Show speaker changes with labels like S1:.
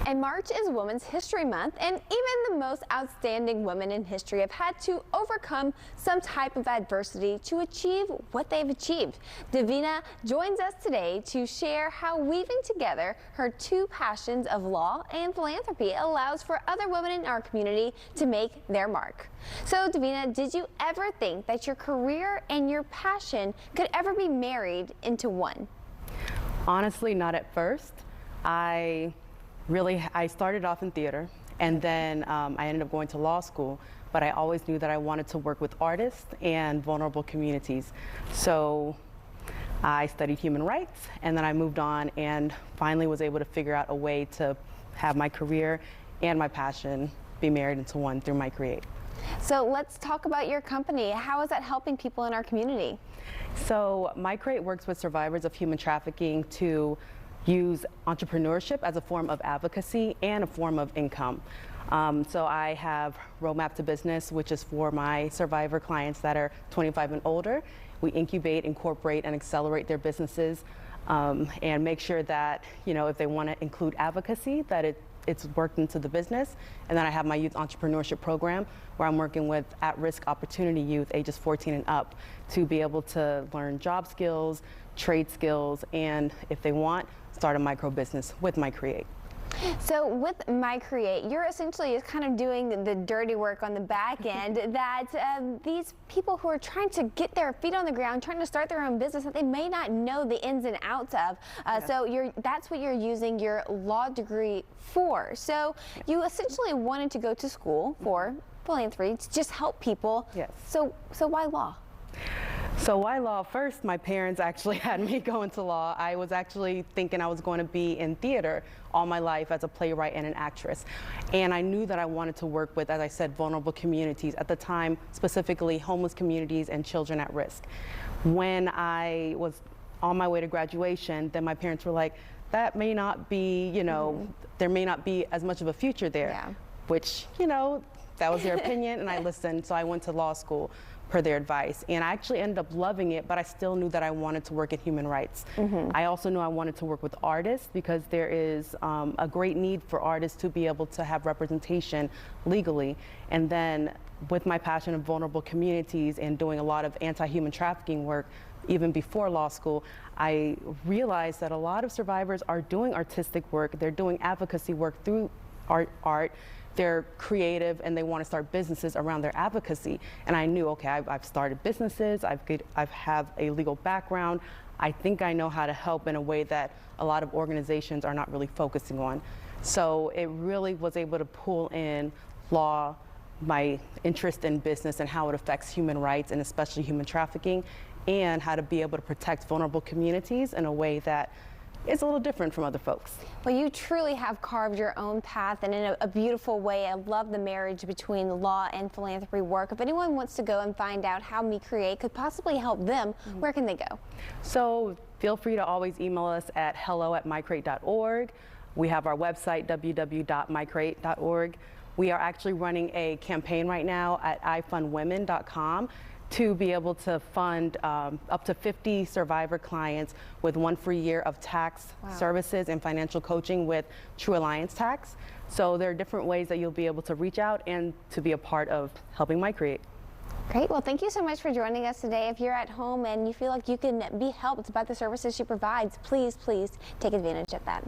S1: And March is Women's History Month, and even the most outstanding women in history have had to overcome some type of adversity to achieve what they've achieved. Davina joins us today to share how weaving together her two passions of law and philanthropy allows for other women in our community to make their mark. So Davina, did you ever think that your career and your passion could ever be married into one?
S2: Honestly, not at first. I started off in theater, and then I ended up going to law school, but I always knew that I wanted to work with artists and vulnerable communities. So I studied human rights, and then I moved on and finally was able to figure out a way to have my career and my passion be married into one through MyCreate.
S1: So let's talk about your company. How is that helping people in our community?
S2: So MyCreate works with survivors of human trafficking to use entrepreneurship as a form of advocacy and a form of income. So I have Roadmap to Business, which is for my survivor clients that are 25 and older. We incubate, incorporate, and accelerate their businesses and make sure that, if they want to include advocacy, that it's worked into the business. And then I have my youth entrepreneurship program where I'm working with at-risk opportunity youth ages 14 and up to be able to learn job skills, trade skills, and if they want, start a micro business with MyCreate.
S1: So with MyCreate, you're essentially kind of doing the dirty work on the back end that these people who are trying to get their feet on the ground, trying to start their own business that they may not know the ins and outs of. So that's what you're using your law degree for. So you essentially wanted to go to school for philanthropy to just help people.
S2: Yes.
S1: So why law?
S2: So why law? First, my parents actually had me go into law. I was actually thinking I was going to be in theater all my life as a playwright and an actress. And I knew that I wanted to work with, as I said, vulnerable communities. At the time, specifically homeless communities and children at risk. When I was on my way to graduation, then my parents were like, that may not be, there may not be as much of a future there.
S1: Yeah.
S2: Which, that was their opinion, and I listened. So I went to law school per their advice. And I actually ended up loving it, but I still knew that I wanted to work in human rights. I also knew I wanted to work with artists because there is a great need for artists to be able to have representation legally. And then with my passion of vulnerable communities and doing a lot of anti-human trafficking work, even before law school, I realized that a lot of survivors are doing artistic work, they're doing advocacy work through art. They're creative and they want to start businesses around their advocacy. And I knew, okay, I've started businesses, I have a legal background. I think I know how to help in a way that a lot of organizations are not really focusing on. So it really was able to pull in law, my interest in business and how it affects human rights and especially human trafficking, and how to be able to protect vulnerable communities in a way that it's a little different from other folks.
S1: Well, you truly have carved your own path and in a beautiful way. I love the marriage between law and philanthropy work. If anyone wants to go and find out how MyCreate could possibly help them, where can they go?
S2: So feel free to always email us at hello@mycreate.org. We have our website, www.mycreate.org. We are actually running a campaign right now at ifundwomen.com to be able to fund up to 50 survivor clients with 1 free year of tax services and financial coaching with True Alliance Tax. So there are different ways that you'll be able to reach out and to be a part of helping MyCreate.
S1: Great. Well, thank you so much for joining us today. If you're at home and you feel like you can be helped by the services she provides, please take advantage of that.